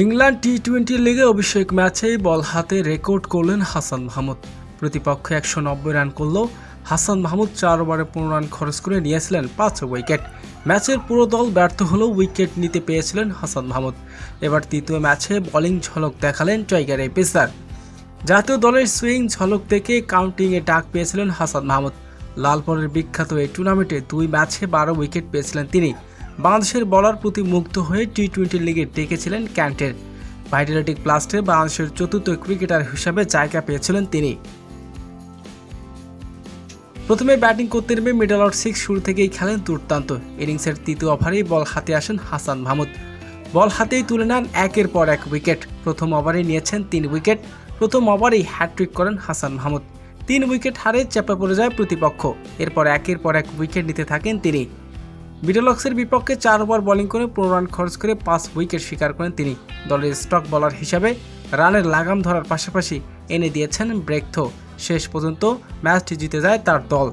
England টি-20 লিগে অভিষেক ম্যাচেই বল হাতে রেকর্ড করলেন হাসান মাহমুদ। প্রতিপক্ষ 190 রান করলেও হাসান মাহমুদ 4 ওভারে 15 রান খরচ করে নিয়েছিলেন 5 উইকেট। ম্যাচের পুরো দল ব্যর্থ হলেও উইকেট নিতে পেরেছিলেন হাসান মাহমুদ। এবার তৃতীয় ম্যাচে বোলিং ঝলক দেখালেন টাইগার এই পেসার। জাতীয় দলের সুইং ঝলক দেখে কাউন্টিংয়ে ডাক পেয়েছিলেন হাসান মাহমুদ। লাল বলের বিখ্যাত এই টুর্নামেন্টে 2 ম্যাচে 12 উইকেট পেয়েছিলেন তিনি। বাংলাদেশের বলার প্রতি মুগ্ধ হয়ে টি-20 লিগে ডেকেছিলেন ক্যান্টের। ভাইটালিটি প্লাস্টে বাংলাদেশের চতুর্থ ক্রিকেটার হিসাবে জায়গা পেয়েছিলেন তিনি। প্রথমে ব্যাটিং করতে নেমে মিডল অফ 6 শুরু থেকেই খেলেন দুর্দান্ত। ইনিংসের তৃতীয় ওভারেই বল হাতে আসেন হাসান মাহমুদ। বল হাতেই তুলে নেন একের পর এক উইকেট। প্রথম ওভারে নিয়েছেন 3 উইকেট। প্রথম ওভারেই হ্যাট্রিক করেন হাসান মাহমুদ। 3 উইকেট হারে চাপা পড়ে যায় প্রতিপক্ষ। এরপর একের পর এক উইকেট নিতে থাকেন তিনি। মিডলক্সের বিপক্ষে 4 ওভার বোলিং করে 15 রান খরচ করে 5 উইকেট শিকার করেন তিনি। দলের স্টক বোলার হিসাবে রানের লাগাম ধরার পাশাপাশি এনে দিয়েছেন ব্রেক থ্রো। শেষ পর্যন্ত ম্যাচটি জিতে যায় তার দল।